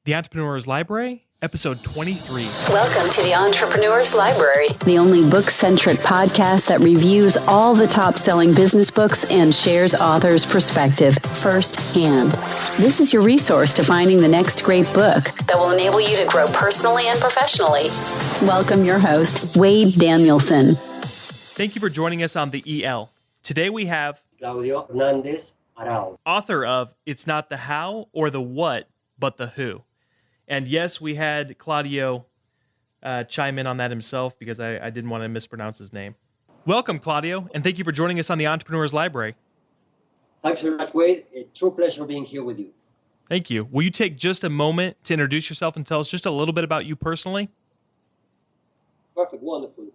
The Entrepreneur's Library, episode 23. Welcome to the Entrepreneur's Library, the only book-centric podcast that reviews all the top-selling business books and shares authors' perspective firsthand. This is your resource to finding the next great book that will enable you to grow personally and professionally. Welcome your host, Wade Danielson. Thank you for joining us on the EL. Today we have Claudios, author of It's Not the How or the What, but the Who. And yes, we had Claudio chime in on that himself because I didn't want to mispronounce his name. Welcome, Claudio, and thank you for joining us on the Entrepreneur's Library. Thanks very much, Wade. A true pleasure being here with you. Thank you. Will you take just a moment to introduce yourself and tell us just a little bit about you personally? Perfect, wonderful.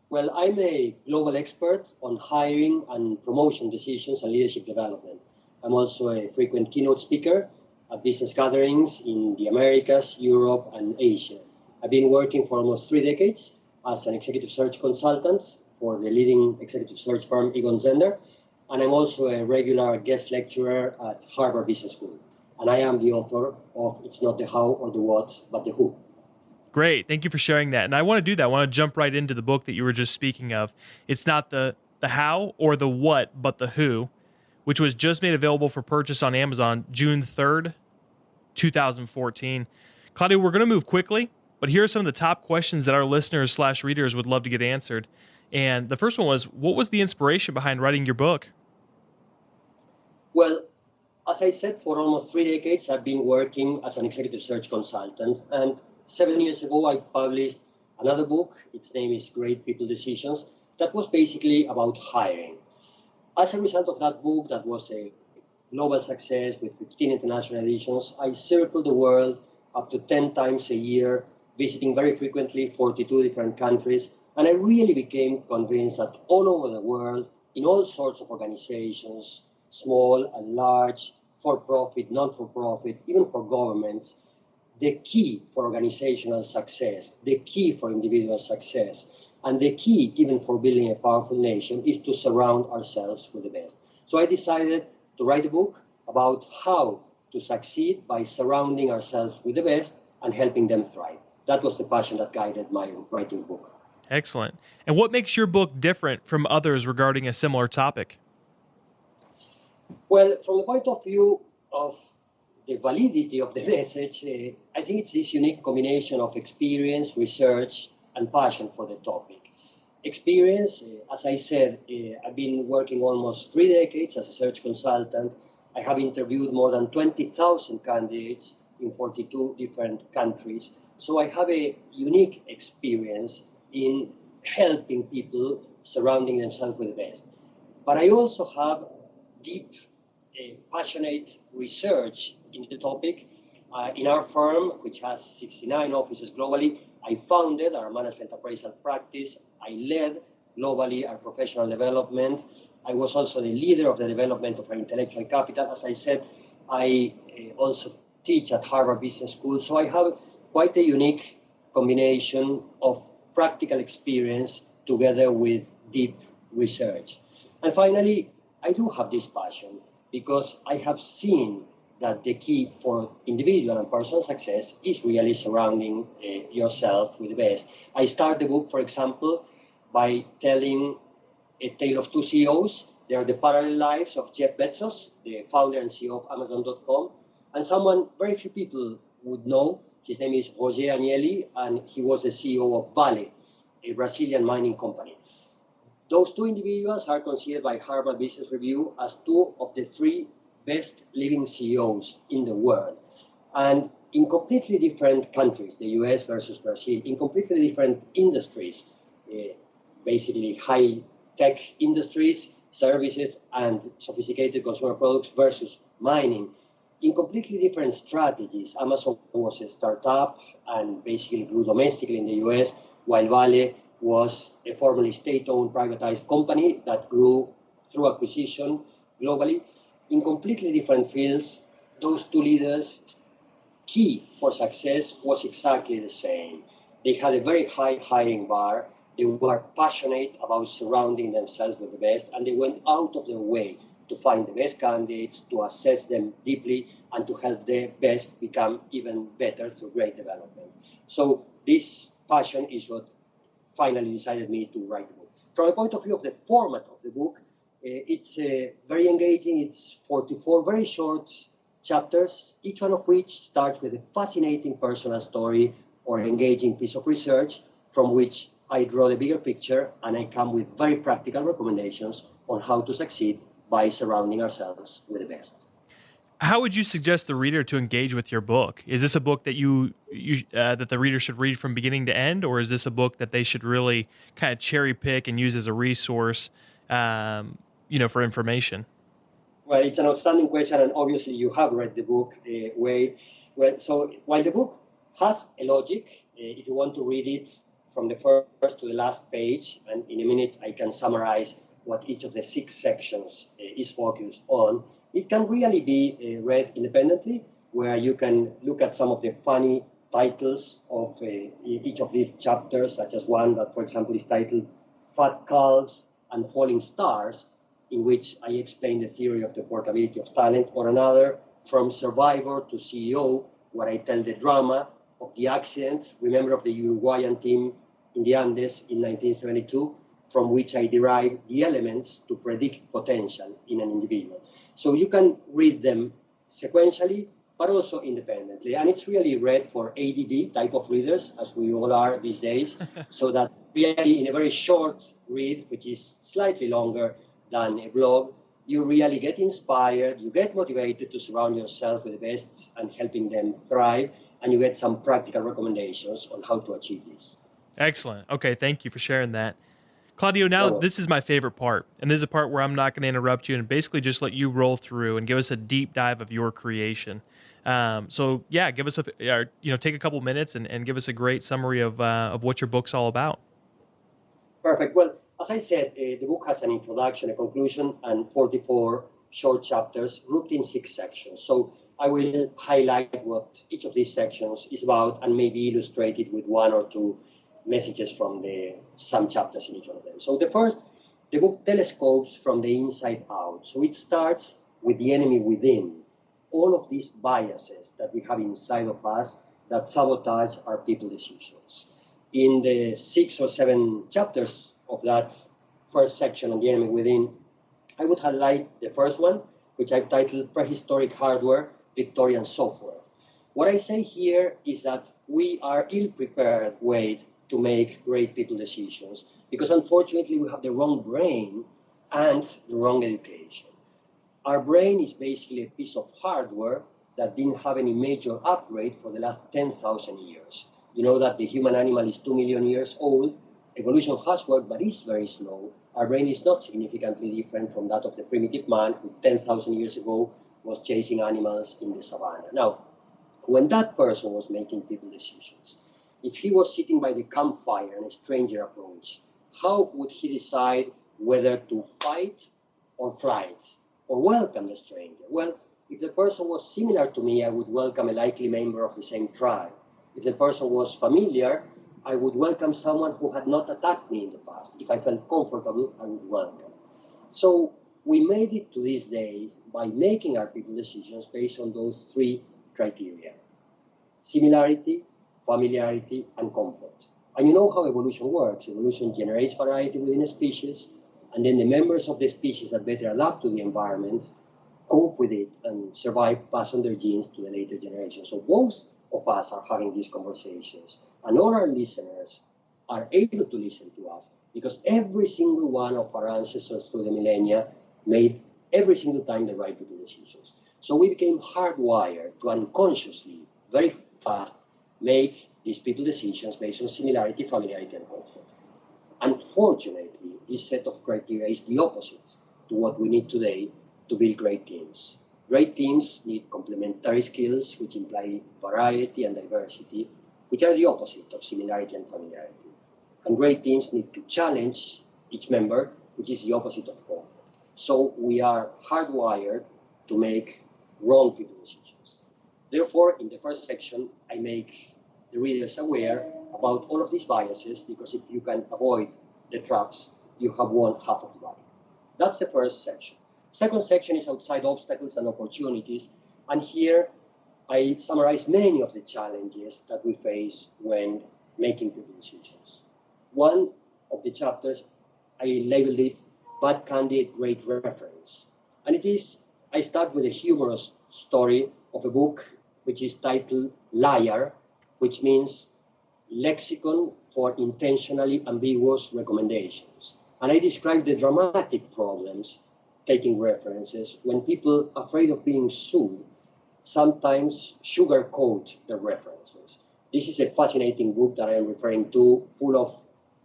Well, I'm a global expert on hiring and promotion decisions and leadership development. I'm also a frequent keynote speaker at business gatherings in the Americas, Europe, and Asia. I've been working for almost 3 decades as an executive search consultant for the leading executive search firm Egon Zehnder, and I'm also a regular guest lecturer at Harvard Business School. And I am the author of It's Not the How or the What, but the Who. Great. Thank you for sharing that. And I want to do that. I want to jump right into the book that you were just speaking of. It's not the how or the what, but the who, which was just made available for purchase on Amazon June 3rd, 2014. Claudio, we're going to move quickly, but here are some of the top questions that our listeners/readers would love to get answered. And the first one was, what was the inspiration behind writing your book? Well, as I said, for almost 3 decades, I've been working as an executive search consultant. And 7 years ago, I published another book. Its name is Great People Decisions. That was basically about hiring. As a result of that book, that was a global success with 15 international editions, I circled the world up to 10 times a year, visiting very frequently 42 different countries. And I really became convinced that all over the world, in all sorts of organizations, small and large, for-profit, non-for-profit, even for governments, the key for organizational success, the key for individual success, and the key even for building a powerful nation is to surround ourselves with the best. So I decided to write a book about how to succeed by surrounding ourselves with the best and helping them thrive. That was the passion that guided my writing book. Excellent. And what makes your book different from others regarding a similar topic? Well, from the point of view of the validity of the message, I think it's this unique combination of experience, research, and passion for the topic. Experience, as I said, I've been working almost 3 decades as a search consultant. I have interviewed more than 20,000 candidates in 42 different countries. So I have a unique experience in helping people surrounding themselves with the best. But I also have deep, passionate research into the topic. In our firm, which has 69 offices globally, I founded our management appraisal practice. I led globally our professional development. I was also the leader of the development of our intellectual capital. As I said, I also teach at Harvard Business School. So I have quite a unique combination of practical experience together with deep research. And finally, I do have this passion because I have seen that the key for individual and personal success is really surrounding yourself with the best. I start the book, for example, by telling a tale of 2 CEOs. They are the parallel lives of Jeff Bezos, the founder and CEO of Amazon.com, and someone very few people would know. His name is Roger Agnelli, and he was the CEO of Vale, a Brazilian mining company. Those 2 individuals are considered by Harvard Business Review as 2 of the 3 best living CEOs in the world. And in completely different countries, the US versus Brazil, in completely different industries, basically high-tech industries, services, and sophisticated consumer products versus mining, in completely different strategies. Amazon was a startup and basically grew domestically in the US, while Vale was a formerly state-owned privatized company that grew through acquisition globally. In completely different fields, those 2 leaders' key for success was exactly the same. They had a very high hiring bar. They were passionate about surrounding themselves with the best, and they went out of their way to find the best candidates, to assess them deeply, and to help the best become even better through great development. So this passion is what finally decided me to write the book. From the point of view of the format of the book, it's very engaging. It's 44 very short chapters, each one of which starts with a fascinating personal story or engaging piece of research from which I draw the bigger picture, and I come with very practical recommendations on how to succeed by surrounding ourselves with the best. How would you suggest the reader to engage with your book? Is this a book that that the reader should read from beginning to end, or is this a book that they should really kind of cherry pick and use as a resource, for information? Well, it's an outstanding question, and obviously you have read the book, Wade. Well, so while the book has a logic, if you want to read it from the first to the last page, and in a minute I can summarize what each of the 6 sections is focused on, it can really be read independently, where you can look at some of the funny titles of each of these chapters, such as one that, for example, is titled Fat Calves and Falling Stars, in which I explain the theory of the portability of talent, or another, From Survivor to CEO, where I tell the drama of the accident, remember, of the Uruguayan team in the Andes in 1972, from which I derive the elements to predict potential in an individual. So you can read them sequentially, but also independently. And it's really read for ADD type of readers, as we all are these days, so that really in a very short read, which is slightly longer than a blog, you really get inspired, you get motivated to surround yourself with the best and helping them thrive, and you get some practical recommendations on how to achieve this. Excellent. Okay, thank you for sharing that. Claudio, now this is my favorite part, and this is a part where I'm not going to interrupt you and basically just let you roll through and give us a deep dive of your creation. So yeah, give us take a couple minutes and give us a great summary of what your book's all about. Perfect. Well, as I said, the book has an introduction, a conclusion, and 44 short chapters grouped in 6 sections. So I will highlight what each of these sections is about and maybe illustrate it with 1 or 2 messages from some chapters in each one of them. So the book telescopes from the inside out. So it starts with the enemy within, all of these biases that we have inside of us that sabotage our people decisions. In the 6 or 7 chapters of that first section on the enemy within, I would highlight the first one, which I've titled Prehistoric Hardware, Victorian Software. What I say here is that we are ill-prepared, Wade, to make great people decisions, because unfortunately we have the wrong brain and the wrong education. Our brain is basically a piece of hardware that didn't have any major upgrade for the last 10,000 years. You know that the human animal is 2 million years old. Evolution has worked, but it's very slow. Our brain is not significantly different from that of the primitive man who 10,000 years ago was chasing animals in the savannah. Now, when that person was making people decisions, if he was sitting by the campfire and a stranger approached, how would he decide whether to fight or flight or welcome the stranger? Well, if the person was similar to me, I would welcome a likely member of the same tribe. If the person was familiar, I would welcome someone who had not attacked me in the past. If I felt comfortable, I would welcome. So we made it to these days by making our people decisions based on those 3 criteria: similarity, familiarity, and comfort. And you know how evolution works. Evolution generates variety within a species, and then the members of the species that better adapt to the environment cope with it and survive, pass on their genes to the later generations. So both of us are having these conversations, and all our listeners are able to listen to us because every single one of our ancestors through the millennia made every single time the right people decisions. So we became hardwired to unconsciously, very fast, make these people decisions based on similarity, familiarity, and comfort. Unfortunately, this set of criteria is the opposite to what we need today to build great teams. Great teams need complementary skills, which imply variety and diversity, which are the opposite of similarity and familiarity. And great teams need to challenge each member, which is the opposite of comfort. So we are hardwired to make wrong people decisions. Therefore, in the first section, I make the readers aware about all of these biases, because if you can avoid the traps, you have won half of the battle. That's the first section. Second section is outside obstacles and opportunities. And here I summarize many of the challenges that we face when making good decisions. One of the chapters, I labeled it Bad Candidate, Great Reference. And I start with a humorous story of a book which is titled Liar, which means lexicon for intentionally ambiguous recommendations. And I describe the dramatic problems taking references when people afraid of being sued sometimes sugarcoat their references. This is a fascinating book that I am referring to, full of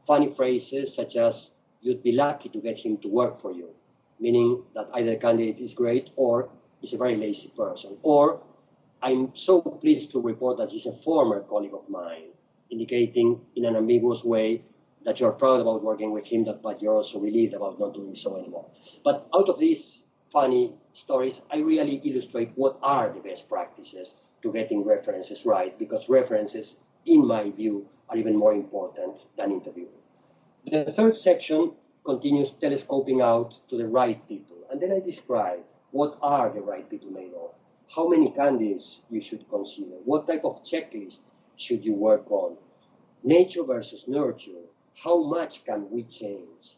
funny phrases such as, "You'd be lucky to get him to work for you," meaning that either the candidate is great or is a very lazy person. Or, "I'm so pleased to report that he's a former colleague of mine," indicating in an ambiguous way that you're proud about working with him, but you're also relieved about not doing so anymore. But out of these funny stories, I really illustrate what are the best practices to getting references right, because references, in my view, are even more important than interviewing. The third section continues telescoping out to the right people, and then I describe what are the right people made of, how many candidates you should consider, what type of checklist should you work on, nature versus nurture, how much can we change.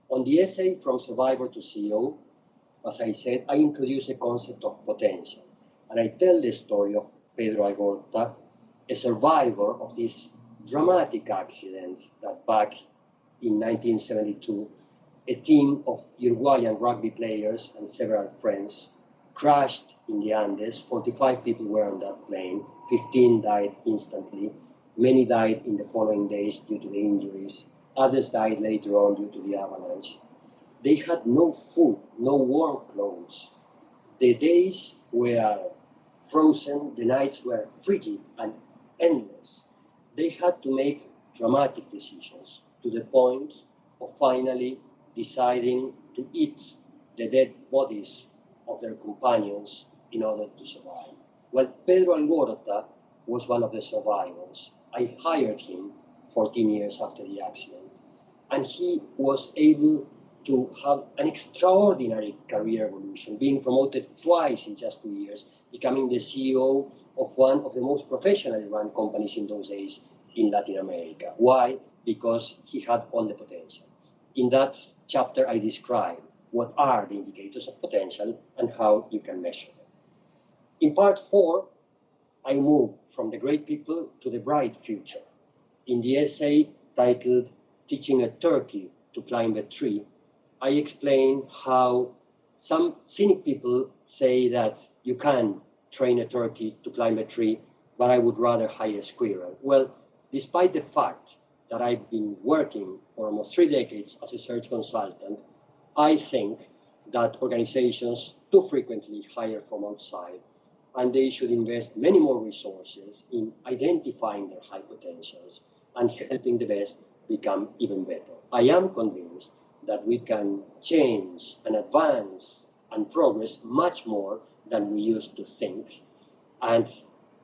On the essay From Survivor to CEO, as I said, I introduce a concept of potential, and I tell the story of Pedro Algorta, a survivor of this dramatic accident that back in 1972, a team of Uruguayan rugby players and several friends crashed in the Andes. 45 people were on that plane, 15 died instantly, many died in the following days due to the injuries, others died later on due to the avalanche. They had no food, no warm clothes. The days were frozen, the nights were frigid and endless. They had to make dramatic decisions to the point of finally deciding to eat the dead bodies of their companions in order to survive. Well, Pedro Algorta was one of the survivors. I hired him 14 years after the accident, and he was able to have an extraordinary career evolution, being promoted twice in just 2 years, becoming the CEO of one of the most professionally run companies in those days in Latin America. Why? Because he had all the potential. In that chapter, I describe what are the indicators of potential and how you can measure them. In part 4, I move from the great people to the bright future. In the essay titled Teaching a Turkey to Climb a Tree, I explain how some cynic people say that you can train a turkey to climb a tree, but I would rather hire a squirrel. Well, despite the fact that I've been working for almost 3 decades as a search consultant, I think that organizations too frequently hire from outside, and they should invest many more resources in identifying their high potentials and helping the best become even better. I am convinced that we can change and advance and progress much more than we used to think. And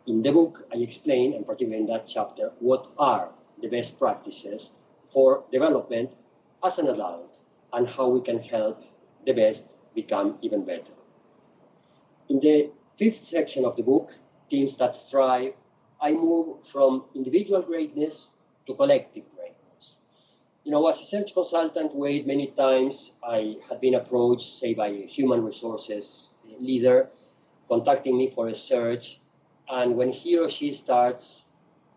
in the book, I explain, and particularly in that chapter, what are the best practices for development as an adult and how we can help the best become even better. In the 5th section of the book, Teams That Thrive, I move from individual greatness to collective greatness. You know, as a search consultant, many times I had been approached, say, by a human resources leader contacting me for a search, and when he or she starts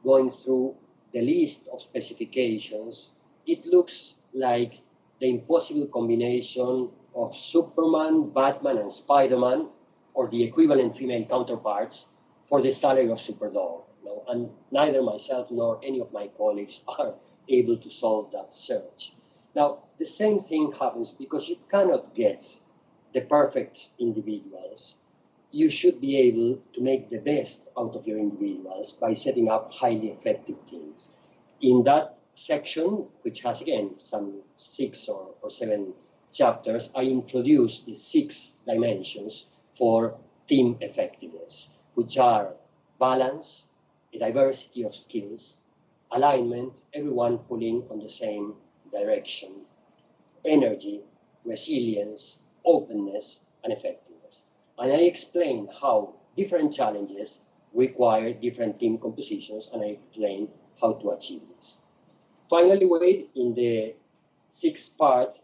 going through the list of specifications, it looks like the impossible combination of Superman, Batman, and Spider-Man, or the equivalent female counterparts, for the salary of Superdog. You know? And neither myself nor any of my colleagues are able to solve that search. Now, the same thing happens because you cannot get the perfect individuals. You should be able to make the best out of your individuals by setting up highly effective teams. In that section, which has, again, some 6 or 7 chapters, I introduce the 6 dimensions for team effectiveness, which are balance, a diversity of skills, alignment, everyone pulling on the same direction, energy, resilience, openness, and effectiveness. And I explain how different challenges require different team compositions, and I explain how to achieve this. Finally, Wade, in the sixth part,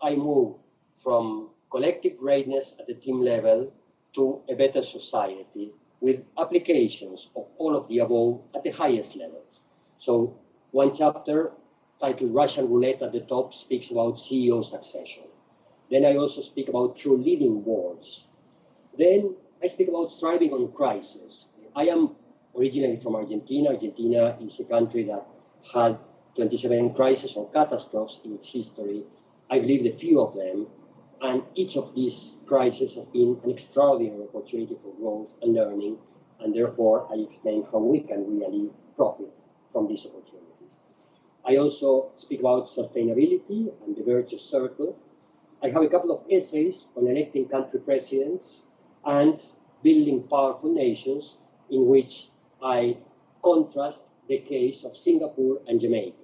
I move from collective greatness at the team level to a better society with applications of all of the above at the highest levels. So one chapter titled Russian Roulette at the top speaks about CEO succession. Then I also speak about true leading boards. Then I speak about thriving on crisis. I am originally from Argentina. Argentina is a country that had 27 crises or catastrophes in its history. I've lived a few of them, and each of these crises has been an extraordinary opportunity for growth and learning, and therefore I explain how we can really profit from these opportunities. I also speak about sustainability and the virtuous circle. I have a couple of essays on electing country presidents and building powerful nations, in which I contrast the case of Singapore and Jamaica.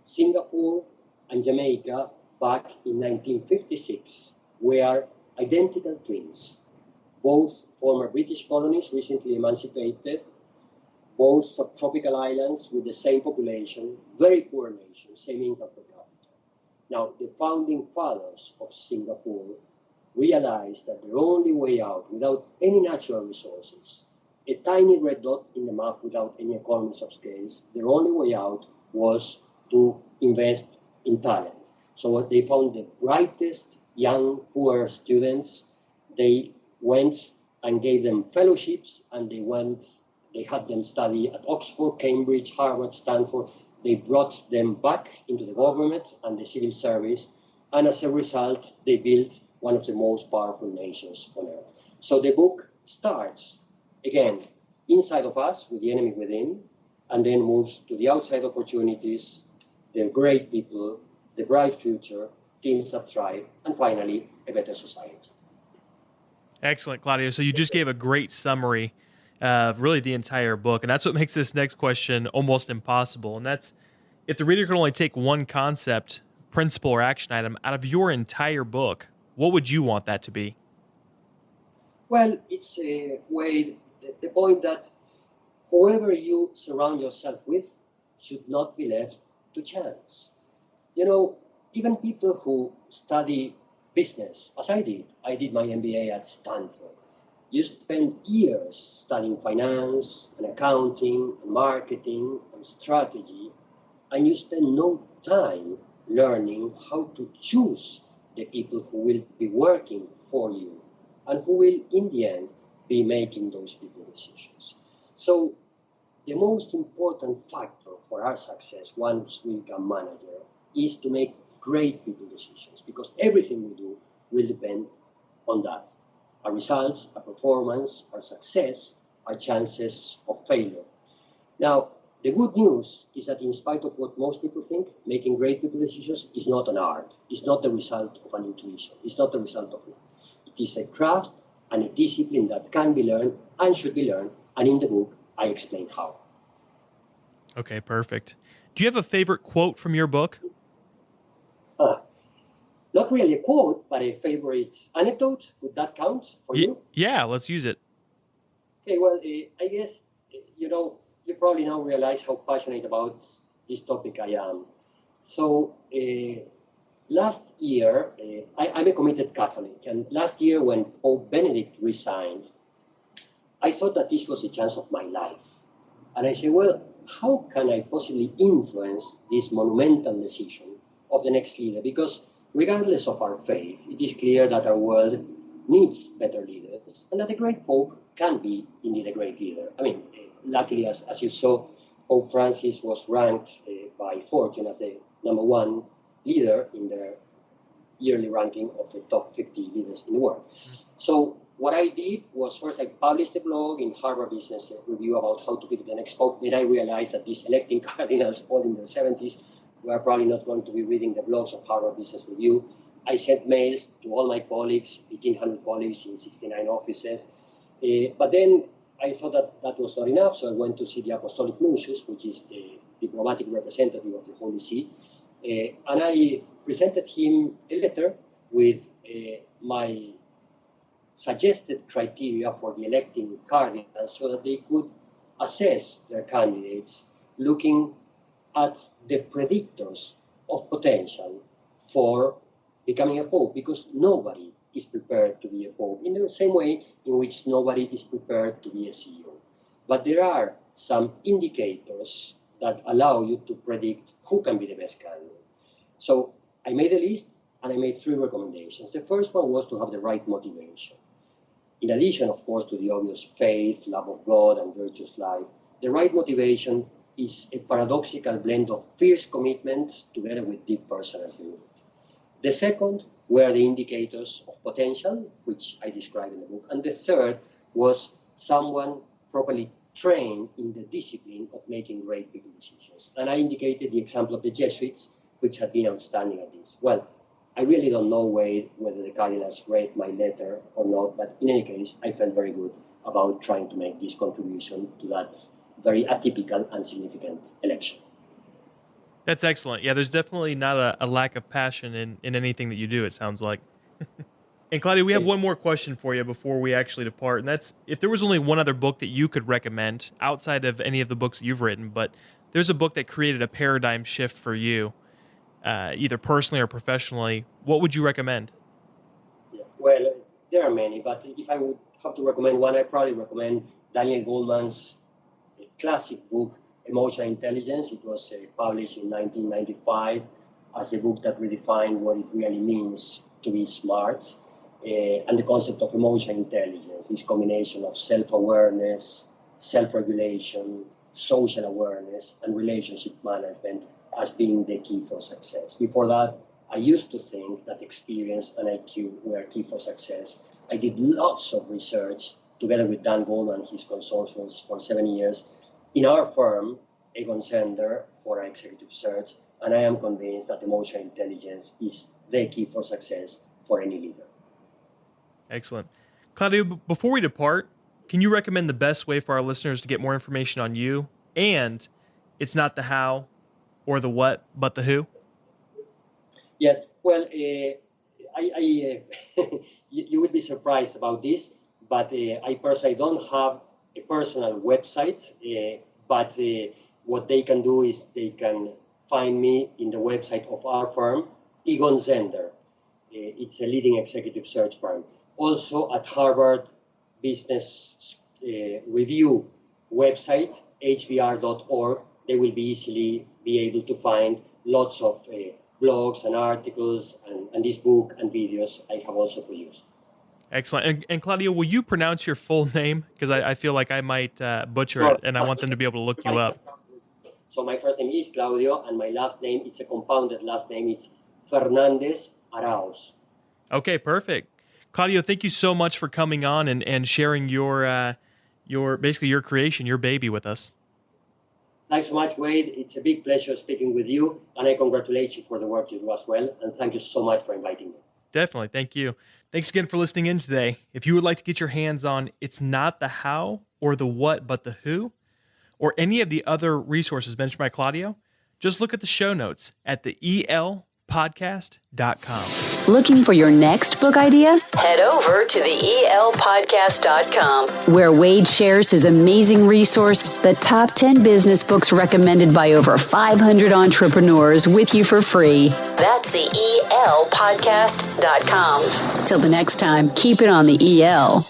Singapore and Jamaica back in 1956 were identical twins, both former British colonies recently emancipated, both subtropical islands with the same population, very poor nations, same income per capita. Now, the founding fathers of Singapore realized that the only way out without any natural resources, a tiny red dot in the map without any economies of scales, their only way out was to invest in talent. So they found the brightest young, poor students. They went and gave them fellowships, and they had them study at Oxford, Cambridge, Harvard, Stanford. They brought them back into the government and the civil service, and as a result, they built one of the most powerful nations on earth. So the book starts, again, inside of us with the enemy within, and then moves to the outside opportunities, the great people, the bright future, teams that thrive, and finally, a better society. Excellent, Claudio. So you just gave a great summary of really the entire book, and that's what makes this next question almost impossible. And that's, if the reader could only take one concept, principle, or action item out of your entire book, what would you want that to be? Well, it's a way, the point that whoever you surround yourself with should not be left to chance. You know, even people who study business, as I did my MBA at Stanford. You spend years studying finance and accounting and marketing and strategy, and you spend no time learning how to choose the people who will be working for you and who will, in the end, be making those people decisions. So the most important factor for our success once we become manager is to make great people decisions, because everything we do will depend on that. Our results, our performance, our success, our chances of failure. Now, the good news is that in spite of what most people think, making great people decisions is not an art. It's not the result of an intuition. It's not the result of it. It is a craft and a discipline that can be learned and should be learned. And in the book, I explain how. Okay, perfect. Do you have a favorite quote from your book? Not really a quote, but a favorite anecdote. Would that count for you? Yeah, let's use it. Okay, well, I guess, you probably now realize how passionate about this topic I am. So last year, I'm a committed Catholic, and last year when Pope Benedict resigned, I thought that this was a chance of my life. And I said, well, how can I possibly influence this monumental decision of the next leader? Because regardless of our faith, it is clear that our world needs better leaders, and that a great Pope can be indeed a great leader. I mean, luckily, as you saw, Pope Francis was ranked by Fortune as the #1 leader in their yearly ranking of the top 50 leaders in the world. So what I did was, first I published a blog in Harvard Business Review about how to pick the next Pope. Then I realized that these electing cardinals, all in their 70s, were probably not going to be reading the blogs of Harvard Business Review. I sent mails to all my colleagues, 1,800 colleagues in 69 offices. But then I thought that was not enough, so I went to see the Apostolic Nuncius, which is the diplomatic representative of the Holy See. And I presented him a letter with my suggested criteria for the electing cardinals so that they could assess their candidates looking at the predictors of potential for becoming a pope, because nobody is prepared to be a pope in the same way in which nobody is prepared to be a CEO. But there are some indicators that allow you to predict who can be the best candidate. So I made a list and I made 3 recommendations. The first one was to have the right motivation. In addition, of course, to the obvious faith, love of God, and virtuous life, the right motivation is a paradoxical blend of fierce commitment together with deep personal humility. The second were the indicators of potential, which I described in the book. And the third was someone properly trained in the discipline of making great big decisions. And I indicated the example of the Jesuits, which had been outstanding at this. Well, I really don't know whether the cardinals read my letter or not, but in any case, I felt very good about trying to make this contribution to that very atypical and significant election. That's excellent. Yeah, there's definitely not a lack of passion in anything that you do, it sounds like. And Claudio, we have one more question for you before we actually depart, and that's if there was only one other book that you could recommend outside of any of the books that you've written, but there's a book that created a paradigm shift for you, either personally or professionally, what would you recommend? Yeah, well, there are many, but if I would have to recommend one, I'd probably recommend Daniel Goleman's classic book, Emotional Intelligence. It was published in 1995 as a book that redefined what it really means to be smart, and the concept of emotional intelligence, this combination of self-awareness, self-regulation, social awareness, and relationship management as being the key for success. Before that, I used to think that experience and IQ were key for success. I did lots of research together with Dan Goleman, his consultants, for 7 years in our firm, Egon Zehnder, for our executive search, and I am convinced that emotional intelligence is the key for success for any leader. Excellent. Claudio, before we depart, can you recommend the best way for our listeners to get more information on you? And it's not the how or the what, but the who? Yes. Well, you would be surprised about this, but I personally don't have a personal website, but what they can do is they can find me in the website of our firm, Egon Zehnder. It's a leading executive search firm. Also at Harvard Business Review website, hbr.org, they will be able to find lots of blogs and articles and this book and videos I have also produced. Excellent. And Claudio, will you pronounce your full name? Because I feel like I might butcher it, and I want them to be able to look you up. So my first name is Claudio, and my last name, it's a compounded last name, it's Fernandez Arauz. Okay, perfect. Claudio, thank you so much for coming on and sharing your basically your creation, your baby with us. Thanks so much, Wade. It's a big pleasure speaking with you, and I congratulate you for the work you do as well, and thank you so much for inviting me. Definitely. Thank you. Thanks again for listening in today. If you would like to get your hands on It's Not the How or the What, but the Who, or any of the other resources mentioned by Claudio, just look at the show notes at the elpodcast.com. Looking for your next book idea? Head over to the elpodcast.com, where Wade shares his amazing resource, the top 10 business books recommended by over 500 entrepreneurs, with you for free. That's the elpodcast.com. Till the next time, keep it on the EL.